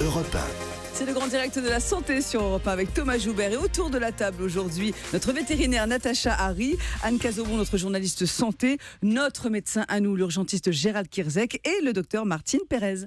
Europe 1. C'est le grand direct de la santé sur Europe 1 avec Thomas Joubert. Et autour de la table aujourd'hui, notre vétérinaire Natacha Harry, Anne Cazobon, notre journaliste santé, notre médecin à nous, l'urgentiste Gérald Kierzek et le docteur Martine Pérez.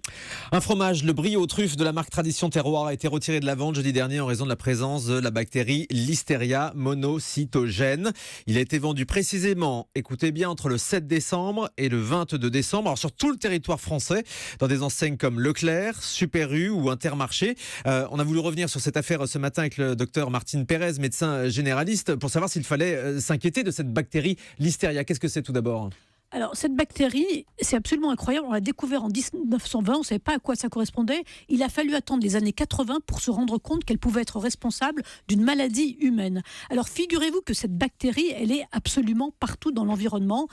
Un fromage, le brie aux truffes de la marque Tradition Terroir, a été retiré de la vente jeudi dernier en raison de la présence de la bactérie Listeria monocytogène. Il a été vendu précisément, écoutez bien, entre le 7 décembre et le 22 décembre, alors sur tout le territoire français, dans des enseignes comme Leclerc, Super U ou Intermarché. On a voulu revenir sur cette affaire ce matin avec le docteur Martine Pérez, médecin généraliste, pour savoir s'il fallait s'inquiéter de cette bactérie Listeria. Qu'est-ce que c'est tout d'abord ? Alors, cette bactérie, c'est absolument incroyable. On l'a découvert en 1920, on ne savait pas à quoi ça correspondait. Il a fallu attendre les années 80 pour se rendre compte qu'elle pouvait être responsable d'une maladie humaine. Alors, figurez-vous que cette bactérie, elle est absolument partout dans l'environnement.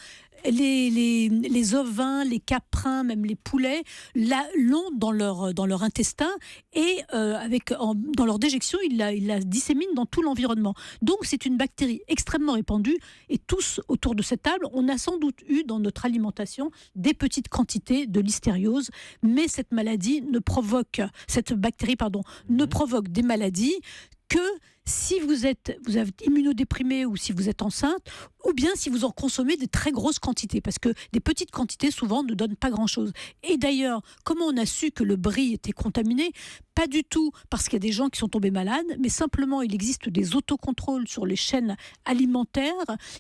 Les ovins, les caprins, même les poulets l'ont dans leur intestin et dans leur déjection, ils la disséminent dans tout l'environnement. Donc, c'est une bactérie extrêmement répandue et tous autour de cette table, on a sans doute eu dans notre alimentation des petites quantités de listériose, mais cette bactérie ne provoque des maladies que si vous êtes immunodéprimé ou si vous êtes enceinte, ou bien si vous en consommez des très grosses quantités, parce que des petites quantités souvent ne donnent pas grand-chose. Et d'ailleurs, comment on a su que le brie était contaminé ? Pas du tout parce qu'il y a des gens qui sont tombés malades, mais simplement il existe des autocontrôles sur les chaînes alimentaires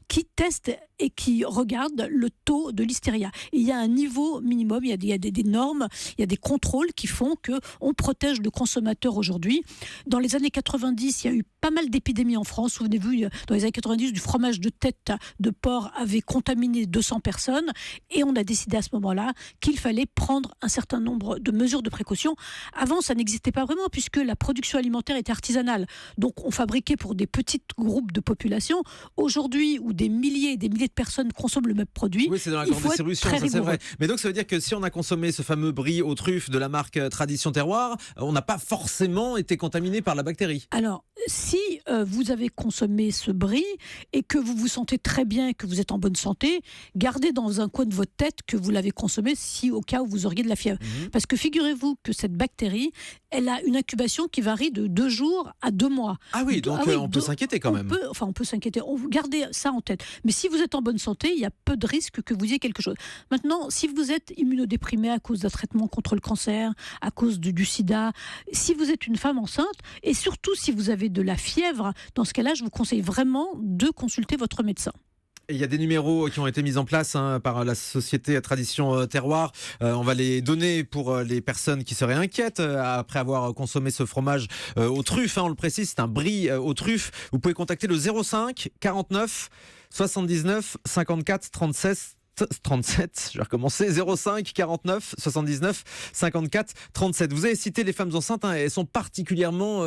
qui testent et qui regardent le taux de listeria. Et il y a un niveau minimum, il y a des normes, il y a des contrôles qui font qu'on protège le consommateur aujourd'hui. Dans les années 90, il y a eu pas mal d'épidémies en France. Souvenez-vous, dans les années 90, du fromage de tête de porc avait contaminé 200 personnes et on a décidé à ce moment-là qu'il fallait prendre un certain nombre de mesures de précaution. Avant, ça n'existait pas vraiment puisque la production alimentaire était artisanale. Donc, on fabriquait pour des petits groupes de population. Aujourd'hui, où des milliers et des milliers de personnes consomment le même produit, oui, c'est dans la grande distribution, ça c'est vrai. Mais donc, ça veut dire que si on a consommé ce fameux brie aux truffes de la marque Tradition Terroir, on n'a pas forcément été contaminé par la bactérie. Alors, si vous avez consommé ce brie et que vous vous sentez très bien et que vous êtes en bonne santé, gardez dans un coin de votre tête que vous l'avez consommé si au cas où vous auriez de la fièvre. Parce que figurez-vous que cette bactérie, elle a une incubation qui varie de 2 jours à 2 mois. Ah oui, donc on peut s'inquiéter quand même. On peut s'inquiéter. Gardez ça en tête. Mais si vous êtes en bonne santé, il y a peu de risques que vous ayez quelque chose. Maintenant, si vous êtes immunodéprimé à cause d'un traitement contre le cancer, à cause du sida, si vous êtes une femme enceinte, et surtout si vous avez de la fièvre, dans ce cas-là, je vous conseille vraiment de consulter votre médecin. Il y a des numéros qui ont été mis en place par la société Tradition Terroir. On va les donner pour les personnes qui seraient inquiètes après avoir consommé ce fromage aux truffes. On le précise, c'est un brie aux truffes. Vous pouvez contacter le 05 49 79 54 37, je vais recommencer, 05 49 79 54 37. Vous avez cité les femmes enceintes, elles sont particulièrement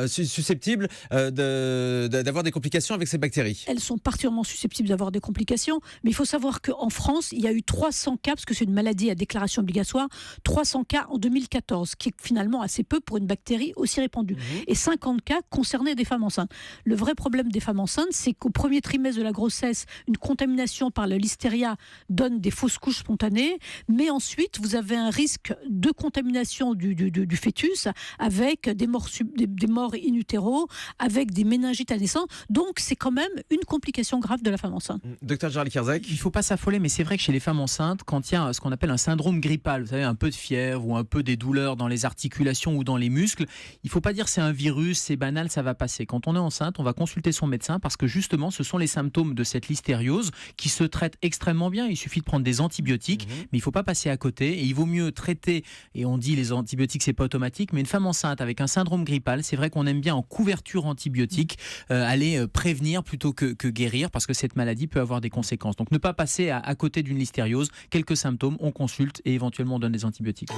susceptibles d'avoir des complications avec ces bactéries. Elles sont particulièrement susceptibles d'avoir des complications, mais il faut savoir qu'en France, il y a eu 300 cas, parce que c'est une maladie à déclaration obligatoire, 300 cas en 2014, qui est finalement assez peu pour une bactérie aussi répandue. Et 50 cas concernaient des femmes enceintes. Le vrai problème des femmes enceintes, c'est qu'au premier trimestre de la grossesse, une contamination par le listeria donne des fausses couches spontanées, mais ensuite vous avez un risque de contamination du fœtus avec des morts in utero, avec des méningites à naissance. Donc c'est quand même une complication grave de la femme enceinte. Docteur Gérald Kierzek. Il ne faut pas s'affoler, mais c'est vrai que chez les femmes enceintes, quand il y a ce qu'on appelle un syndrome grippal, vous savez, un peu de fièvre ou un peu des douleurs dans les articulations ou dans les muscles, il ne faut pas dire c'est un virus, c'est banal, ça va passer. Quand on est enceinte, on va consulter son médecin parce que justement ce sont les symptômes de cette listériose qui se traitent extrêmement bien. Il suffit de prendre des antibiotiques, mais il ne faut pas passer à côté. Et il vaut mieux traiter, et on dit les antibiotiques, c'est pas automatique, mais une femme enceinte avec un syndrome grippal, c'est vrai qu'on aime bien en couverture antibiotique aller prévenir plutôt que guérir, parce que cette maladie peut avoir des conséquences. Donc ne pas passer à côté d'une listériose. Quelques symptômes, on consulte et éventuellement on donne des antibiotiques.